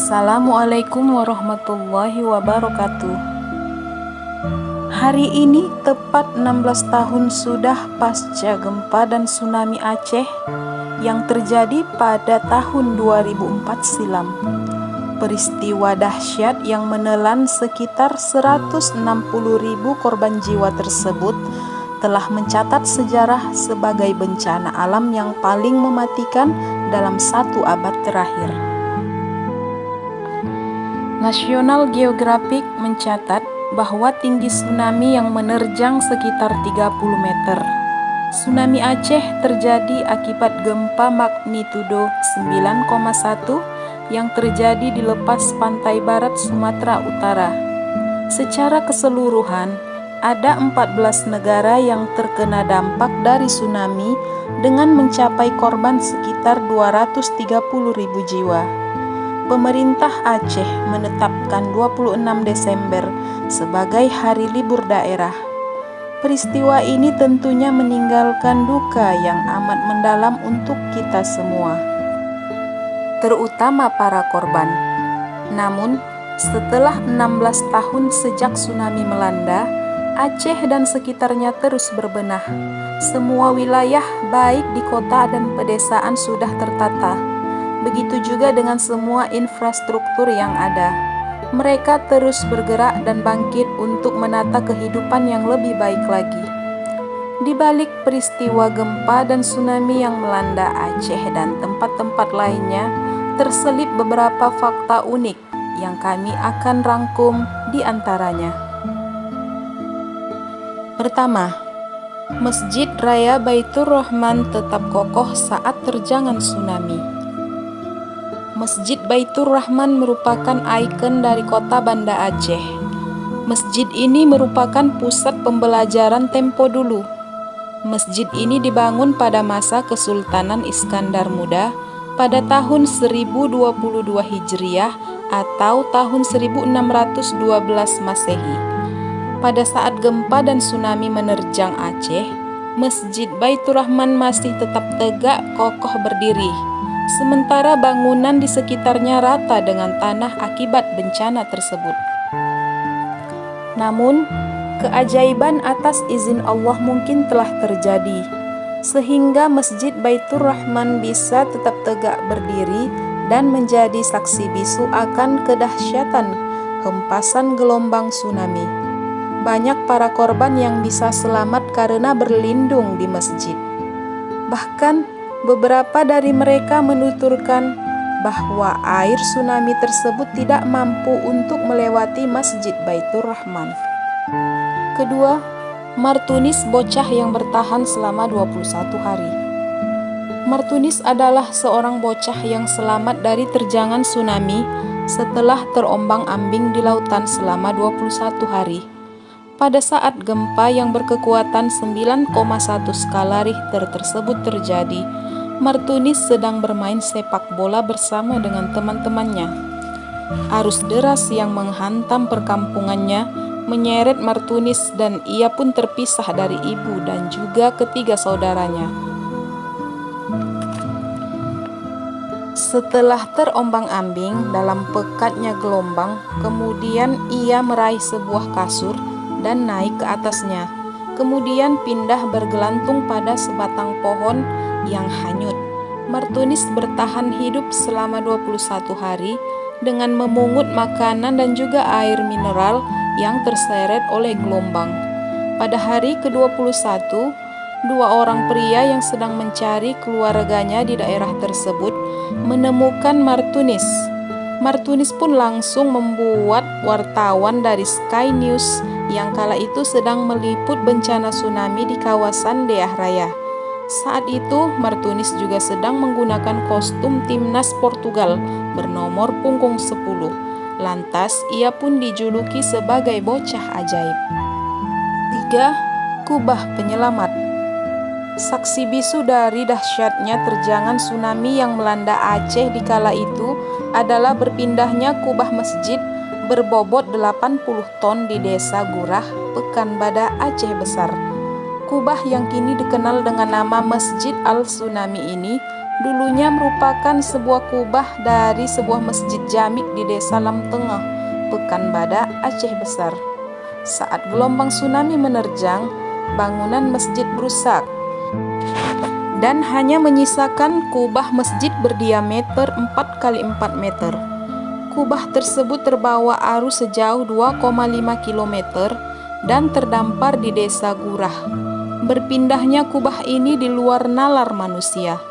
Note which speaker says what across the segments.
Speaker 1: Assalamualaikum warahmatullahi wabarakatuh. Hari ini tepat 16 tahun sudah pasca gempa dan tsunami Aceh yang terjadi pada tahun 2004 silam. Peristiwa dahsyat yang menelan sekitar 160.000 korban jiwa tersebut telah mencatat sejarah sebagai bencana alam yang paling mematikan dalam satu abad terakhir. National Geographic mencatat bahwa tinggi tsunami yang menerjang sekitar 30 meter. Tsunami Aceh terjadi akibat gempa magnitudo 9,1 yang terjadi di lepas pantai barat Sumatera Utara. Secara keseluruhan, ada 14 negara yang terkena dampak dari tsunami dengan mencapai korban sekitar 230.000 jiwa. Pemerintah Aceh menetapkan 26 Desember sebagai hari libur daerah. Peristiwa ini tentunya meninggalkan duka yang amat mendalam untuk kita semua, terutama para korban. Namun, setelah 16 tahun sejak tsunami melanda, Aceh dan sekitarnya terus berbenah. Semua wilayah, baik di kota dan pedesaan, sudah tertata. Begitu juga dengan semua infrastruktur yang ada. Mereka terus bergerak dan bangkit untuk menata kehidupan yang lebih baik lagi. Di balik peristiwa gempa dan tsunami yang melanda Aceh dan tempat-tempat lainnya, terselip beberapa fakta unik yang kami akan rangkum di antaranya. Pertama, Masjid Raya Baitur Rahman tetap kokoh saat terjangan tsunami. Masjid Baitur Rahman merupakan ikon dari kota Banda Aceh. Masjid ini merupakan pusat pembelajaran tempo dulu. Masjid ini dibangun pada masa Kesultanan Iskandar Muda pada tahun 1022 Hijriah atau tahun 1612 Masehi. Pada saat gempa dan tsunami menerjang Aceh, Masjid Baitur Rahman masih tetap tegak kokoh berdiri. Sementara bangunan di sekitarnya rata dengan tanah akibat bencana tersebut. Namun, keajaiban atas izin Allah mungkin telah terjadi, sehingga Masjid Baitur Rahman bisa tetap tegak berdiri dan menjadi saksi bisu akan kedahsyatan hempasan gelombang tsunami. Banyak para korban yang bisa selamat karena berlindung di masjid. Bahkan, beberapa dari mereka menuturkan bahwa air tsunami tersebut tidak mampu untuk melewati Masjid Baitur Rahman. Kedua, Martunis, bocah yang bertahan selama 21 hari. Martunis adalah seorang bocah yang selamat dari terjangan tsunami setelah terombang-ambing di lautan selama 21 hari. Pada saat gempa yang berkekuatan 9,1 skala Richter tersebut terjadi, Martunis sedang bermain sepak bola bersama dengan teman-temannya. Arus deras yang menghantam perkampungannya menyeret Martunis dan ia pun terpisah dari ibu dan juga ketiga saudaranya. Setelah terombang-ambing dalam pekatnya gelombang, kemudian ia meraih sebuah kasur dan naik ke atasnya. Kemudian pindah bergelantung pada sebatang pohon yang hanyut. Martunis bertahan hidup selama 21 hari dengan memungut makanan dan juga air mineral yang terseret oleh gelombang. Pada hari ke-21, dua orang pria yang sedang mencari keluarganya di daerah tersebut menemukan Martunis. Martunis pun langsung membuat wartawan dari Sky News yang kala itu sedang meliput bencana tsunami di kawasan Deah Raya. Saat itu Martunis juga sedang menggunakan kostum timnas Portugal bernomor punggung 10. Lantas ia pun dijuluki sebagai bocah ajaib. 3. Kubah penyelamat. Saksi bisu dari dahsyatnya terjangan tsunami yang melanda Aceh di kala itu adalah berpindahnya kubah masjid berbobot 80 ton di desa Gurah, Pekanbadak, Aceh Besar. Kubah yang kini dikenal dengan nama Masjid Al-Tsunami ini dulunya merupakan sebuah kubah dari sebuah masjid jamik di desa Lam Tengah, Pekanbadak, Aceh Besar. Saat gelombang tsunami menerjang, bangunan masjid rusak dan hanya menyisakan kubah masjid berdiameter 4 x 4 meter. Kubah tersebut terbawa arus sejauh 2,5 km dan terdampar di desa Gurah. Berpindahnya kubah ini di luar nalar manusia.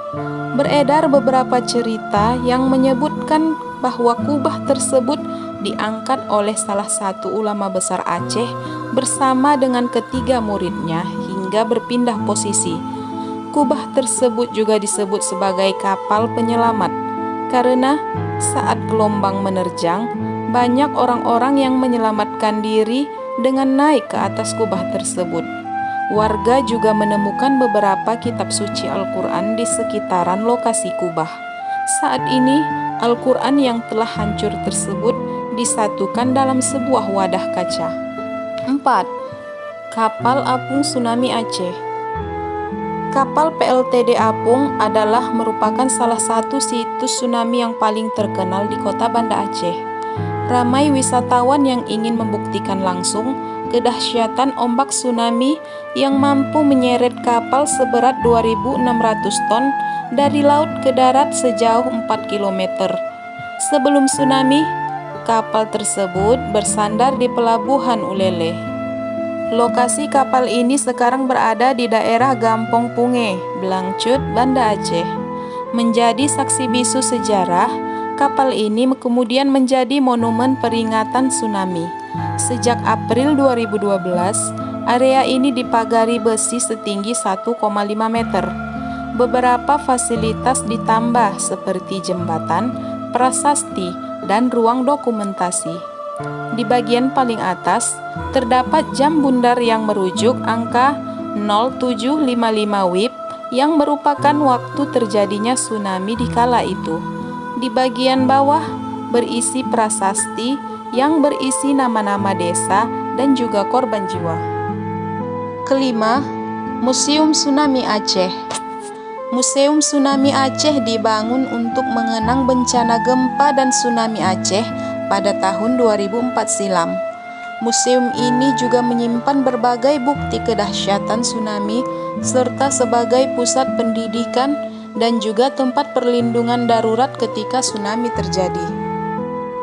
Speaker 1: Beredar beberapa cerita yang menyebutkan bahwa kubah tersebut diangkat oleh salah satu ulama besar Aceh bersama dengan ketiga muridnya hingga berpindah posisi. Kubah tersebut juga disebut sebagai kapal penyelamat karena saat gelombang menerjang, banyak orang-orang yang menyelamatkan diri dengan naik ke atas kubah tersebut. Warga juga menemukan beberapa kitab suci Al-Quran di sekitaran lokasi kubah. Saat ini, Al-Quran yang telah hancur tersebut disatukan dalam sebuah wadah kaca. 4. Kapal apung tsunami Aceh. Kapal PLTD Apung adalah merupakan salah satu situs tsunami yang paling terkenal di kota Banda Aceh. Ramai wisatawan yang ingin membuktikan langsung kedahsyatan ombak tsunami yang mampu menyeret kapal seberat 2.600 ton dari laut ke darat sejauh 4 km. Sebelum tsunami, kapal tersebut bersandar di pelabuhan Ulele. Lokasi kapal ini sekarang berada di daerah Gampong Punge, Belangcut, Banda Aceh. Menjadi saksi bisu sejarah, kapal ini kemudian menjadi monumen peringatan tsunami. Sejak April 2012, area ini dipagari besi setinggi 1,5 meter. Beberapa fasilitas ditambah seperti jembatan, prasasti, dan ruang dokumentasi. Di bagian paling atas, terdapat jam bundar yang merujuk angka 0755 WIB yang merupakan waktu terjadinya tsunami di kala itu. Di bagian bawah, berisi prasasti yang berisi nama-nama desa dan juga korban jiwa. Kelima, Museum Tsunami Aceh. Museum Tsunami Aceh dibangun untuk mengenang bencana gempa dan tsunami Aceh pada tahun 2004 silam. Museum ini juga menyimpan berbagai bukti kedahsyatan tsunami serta sebagai pusat pendidikan dan juga tempat perlindungan darurat ketika tsunami terjadi.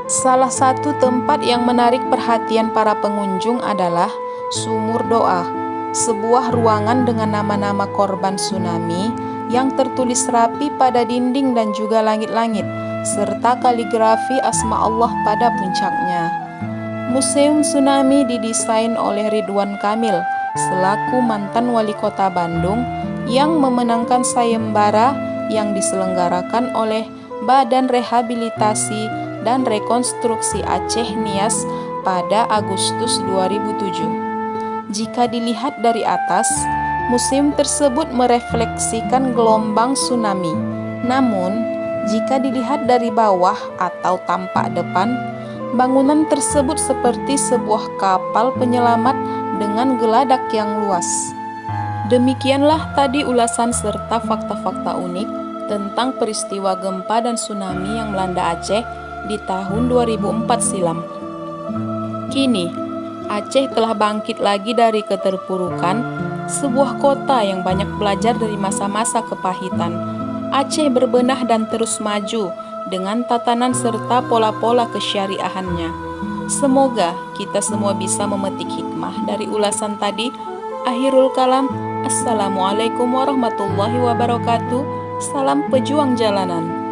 Speaker 1: Salah satu tempat yang menarik perhatian para pengunjung adalah Sumur Doa, sebuah ruangan dengan nama-nama korban tsunami yang tertulis rapi pada dinding dan juga langit-langit, serta kaligrafi asma Allah pada puncaknya. Museum Tsunami didesain oleh Ridwan Kamil selaku mantan wali kota Bandung yang memenangkan sayembara yang diselenggarakan oleh Badan Rehabilitasi dan Rekonstruksi Aceh Nias pada Agustus 2007. Jika dilihat dari atas, museum tersebut merefleksikan gelombang tsunami. Namun, jika dilihat dari bawah atau tampak depan, Bangunan tersebut seperti sebuah kapal penyelamat dengan geladak yang luas. Demikianlah tadi ulasan serta fakta-fakta unik tentang peristiwa gempa dan tsunami yang melanda Aceh di tahun 2004 silam. Kini, Aceh telah bangkit lagi dari keterpurukan, sebuah kota yang banyak belajar dari masa-masa kepahitan. Aceh berbenah dan terus maju dengan tatanan serta pola-pola kesyariahannya. Semoga kita semua bisa memetik hikmah dari ulasan tadi. Akhirul kalam, Assalamualaikum warahmatullahi wabarakatuh. Salam pejuang jalanan.